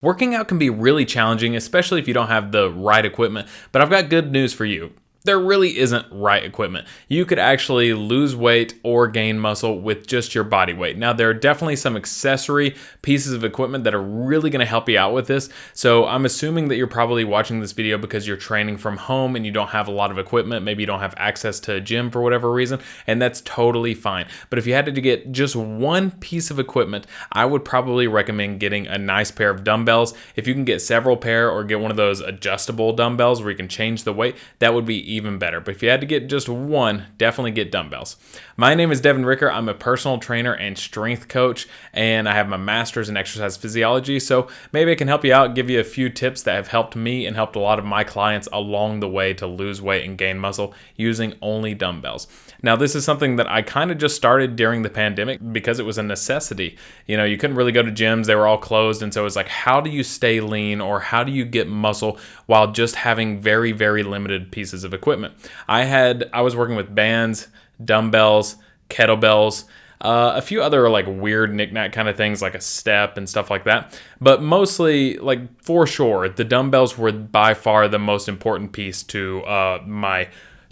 Working out can be really challenging, especially if you don't have the right equipment, but I've got good news for you. There really isn't right equipment. You could actually lose weight or gain muscle with just your body weight. Now, there are definitely some accessory pieces of equipment that are really going to help you out with this. So I'm assuming that you're probably watching this video because you're training from home and you don't have a lot of equipment. Maybe you don't have access to a gym for whatever reason, and that's totally fine. But if you had to get just one piece of equipment, I would probably recommend getting a nice pair of dumbbells. If you can get several pair or get one of those adjustable dumbbells where you can change the weight, that would be even better. But if you had to get just one, definitely get dumbbells. My name is Devin Ricker. I'm a personal trainer and strength coach, and I have my master's in exercise physiology. So maybe I can help you out, give you a few tips that have helped me and helped a lot of my clients along the way to lose weight and gain muscle using only dumbbells. Now, this is something that I kind of just started during the pandemic because it was a necessity. You know, you couldn't really go to gyms. They were all closed. And so it's like, how do you stay lean or how do you get muscle while just having very, very limited pieces of equipment? I was working with bands, dumbbells, kettlebells, a few other like weird knick-knack kind of things like a step and stuff like that. But mostly, like for sure, the dumbbells were by far the most important piece to my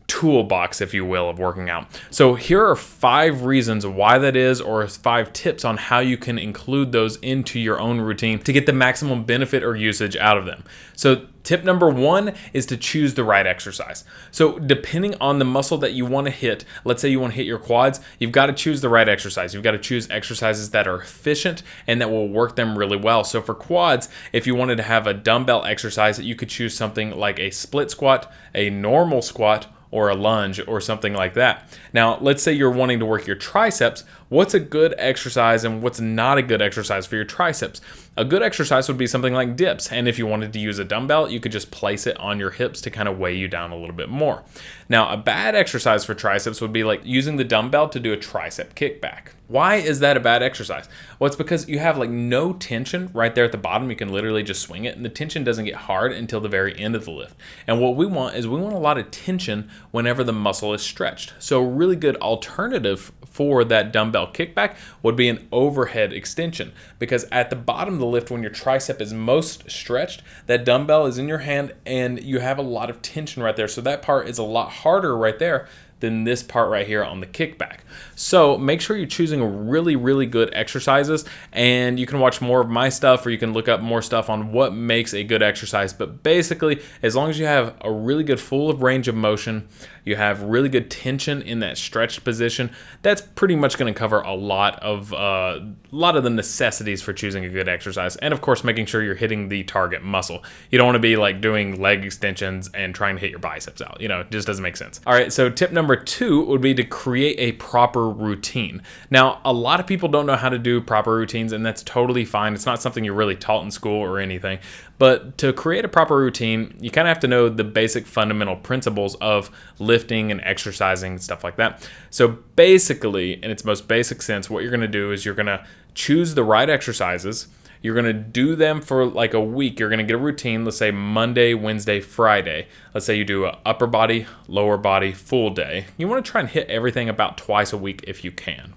toolbox, if you will, of working out. So here are 5 reasons why that is, or 5 tips on how you can include those into your own routine to get the maximum benefit or usage out of them. So tip number 1 is to choose the right exercise. So depending on the muscle that you want to hit, let's say you want to hit your quads, you've got to choose the right exercise. You've got to choose exercises that are efficient and that will work them really well. So for quads, if you wanted to have a dumbbell exercise, you could choose something like a split squat, a normal squat, or a lunge or something like that. Now, let's say you're wanting to work your triceps. What's a good exercise and what's not a good exercise for your triceps? A good exercise would be something like dips. And if you wanted to use a dumbbell, you could just place it on your hips to kind of weigh you down a little bit more. Now, a bad exercise for triceps would be like using the dumbbell to do a tricep kickback. Why is that a bad exercise? Well, it's because you have like no tension right there at the bottom. You can literally just swing it, and the tension doesn't get hard until the very end of the lift. And what we want is we want a lot of tension whenever the muscle is stretched. So a really good alternative for that dumbbell kickback would be an overhead extension, because at the bottom of the lift, when your tricep is most stretched, that dumbbell is in your hand and you have a lot of tension right there. So that part is a lot harder right there than this part right here on the kickback. So make sure you're choosing really, really good exercises, and you can watch more of my stuff or you can look up more stuff on what makes a good exercise. But basically, as long as you have a really good full of range of motion, you have really good tension in that stretched position, that's pretty much going to cover a lot of the necessities for choosing a good exercise. And of course, making sure you're hitting the target muscle. You don't want to be like doing leg extensions and trying to hit your biceps out. You know, it just doesn't make sense. All right, so tip number 2 would be to create a proper routine. Now, a lot of people don't know how to do proper routines, and that's totally fine. It's not something you're really taught in school or anything. But to create a proper routine, you kind of have to know the basic fundamental principles of lifting and exercising and stuff like that. So basically, in its most basic sense, what you're going to do is you're going to choose the right exercises. You're going to do them for like a week. You're going to get a routine, let's say Monday, Wednesday, Friday. Let's say you do an upper body, lower body, full day. You want to try and hit everything about twice a week if you can.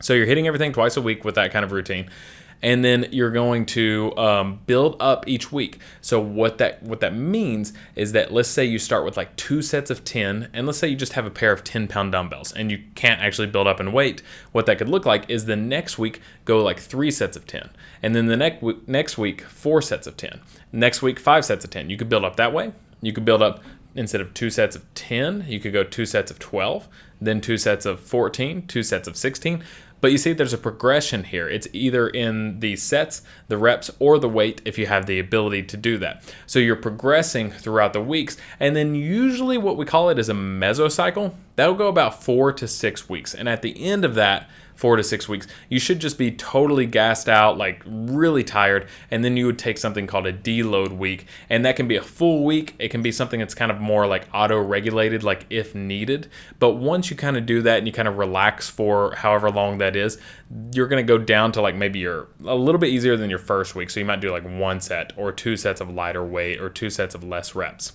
So you're hitting everything twice a week with that kind of routine. And then you're going to build up each week. So what that means is that, let's say you start with like 2 sets of 10, and let's say you just have a pair of 10-pound dumbbells and you can't actually build up in weight. What that could look like is the next week go like 3 sets of 10, and then the next week 4 sets of 10, next week 5 sets of 10. You could build up that way. You could build up, instead of 2 sets of 10, you could go 2 sets of 12, then 2 sets of 14, 2 sets of 16. But you see, there's a progression here. It's either in the sets, the reps, or the weight if you have the ability to do that. So you're progressing throughout the weeks. And then usually what we call it is a mesocycle. That'll go about 4 to 6 weeks. And at the end of that 4 to 6 weeks, you should just be totally gassed out, like really tired. And then you would take something called a deload week. And that can be a full week. It can be something that's kind of more like auto-regulated, like if needed. But once you kind of do that and you kind of relax for however long that is, you're going to go down to like maybe you're a little bit easier than your first week. So you might do like 1 set or 2 sets of lighter weight or 2 sets of less reps.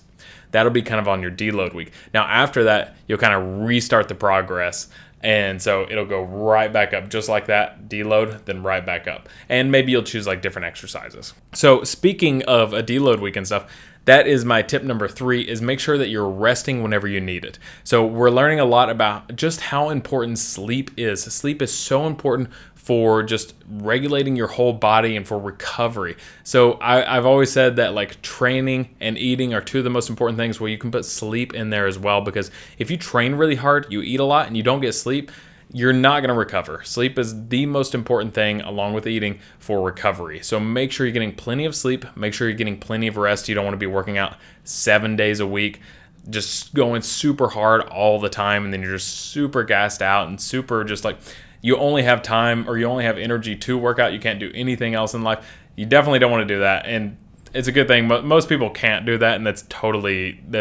That'll be kind of on your deload week. Now, after that, you'll kind of restart the progress And so it'll go right back up just like that, deload, then right back up. And maybe you'll choose like different exercises. So speaking of a deload week and stuff, that is my tip number 3, is make sure that you're resting whenever you need it. So we're learning a lot about just how important sleep is. Sleep is so important for just regulating your whole body and for recovery. So I've always said that like training and eating are 2 of the most important things. Well, you can put sleep in there as well, because if you train really hard, you eat a lot, and you don't get sleep, you're not going to recover. Sleep is the most important thing along with eating for recovery. So make sure you're getting plenty of sleep. Make sure you're getting plenty of rest. You don't want to be working out 7 days a week, just going super hard all the time, and then you're just super gassed out and super just like you only have time or you only have energy to work out. You can't do anything else in life. You definitely don't want to do that. And it's a good thing. Most people can't do that, and that's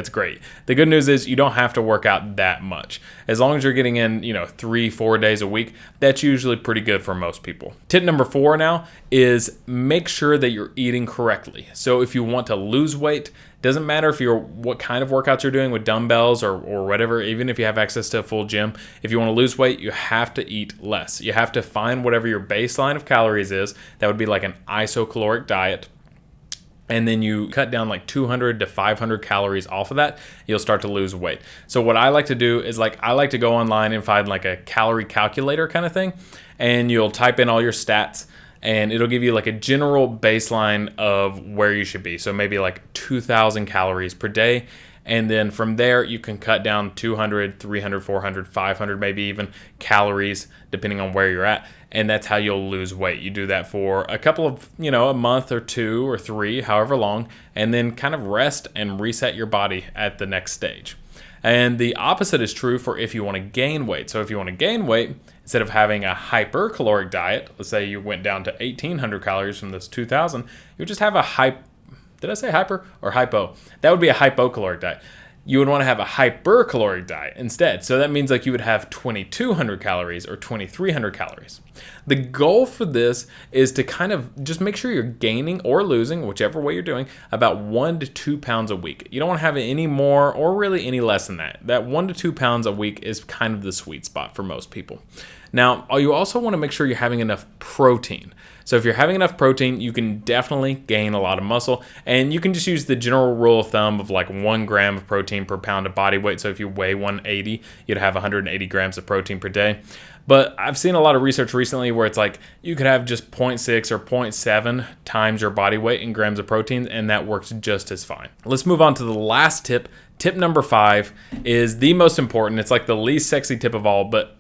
great. The good news is you don't have to work out that much. As long as you're getting in, 3-4 days a week, that's usually pretty good for most people. Tip number 4 now is make sure that you're eating correctly. So if you want to lose weight, doesn't matter what kind of workouts you're doing with dumbbells or whatever, even if you have access to a full gym, if you want to lose weight, you have to eat less. You have to find whatever your baseline of calories is. That would be like an isocaloric diet. And then you cut down like 200 to 500 calories off of that, you'll start to lose weight. So what I like to do is I like to go online and find like a calorie calculator kind of thing, and you'll type in all your stats, and it'll give you like a general baseline of where you should be. So maybe like 2,000 calories per day. And then from there, you can cut down 200, 300, 400, 500, maybe even calories, depending on where you're at. And that's how you'll lose weight. You do that for a couple of, a month or 2 or 3, however long, and then kind of rest and reset your body at the next stage. And the opposite is true for if you want to gain weight. So if you want to gain weight, instead of having a hypercaloric diet, let's say you went down to 1,800 calories from this 2,000, you would just have did I say hyper or hypo? That would be a hypocaloric diet. You would want to have a hypercaloric diet instead. So that means like you would have 2,200 calories or 2,300 calories. The goal for this is to kind of just make sure you're gaining or losing, whichever way you're doing, about 1 to 2 pounds a week. You don't want to have any more or really any less than that. That 1 to 2 pounds a week is kind of the sweet spot for most people. Now, you also want to make sure you're having enough protein. So if you're having enough protein, you can definitely gain a lot of muscle, and you can just use the general rule of thumb of like 1 gram of protein per pound of body weight. So if you weigh 180, you'd have 180 grams of protein per day. But I've seen a lot of research recently where it's like you could have just 0.6 or 0.7 times your body weight in grams of protein, and that works just as fine. Let's move on to the last tip. Tip number 5 is the most important. It's like the least sexy tip of all, but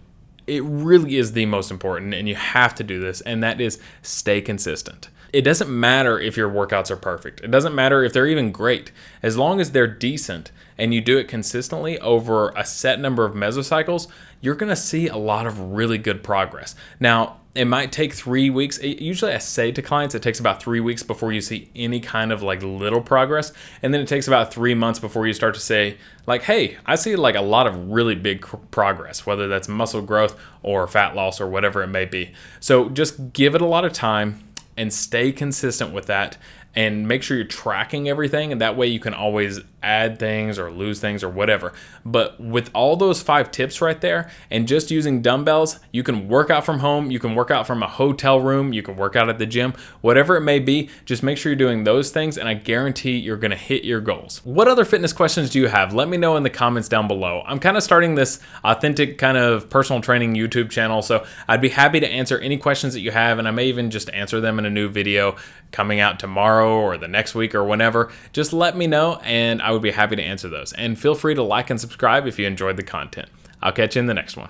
it really is the most important, and you have to do this, and that is stay consistent. It doesn't matter if your workouts are perfect. It doesn't matter if they're even great. As long as they're decent and you do it consistently over a set number of mesocycles, you're going to see a lot of really good progress. Now, it might take 3 weeks. Usually I say to clients it takes about 3 weeks before you see any kind of like little progress. And then it takes about 3 months before you start to say like, hey, I see like a lot of really big progress, whether that's muscle growth or fat loss or whatever it may be. So just give it a lot of time and stay consistent with that, and make sure you're tracking everything, and that way you can always add things or lose things or whatever. But with all those 5 tips right there, and just using dumbbells, you can work out from home, you can work out from a hotel room, you can work out at the gym, whatever it may be. Just make sure you're doing those things, and I guarantee you're gonna hit your goals. What other fitness questions do you have? Let me know in the comments down below. I'm kind of starting this authentic kind of personal training YouTube channel, so I'd be happy to answer any questions that you have, and I may even just answer them in a new video coming out tomorrow or the next week or whenever. Just let me know, and I would be happy to answer those. And feel free to like and subscribe if you enjoyed the content. I'll catch you in the next one.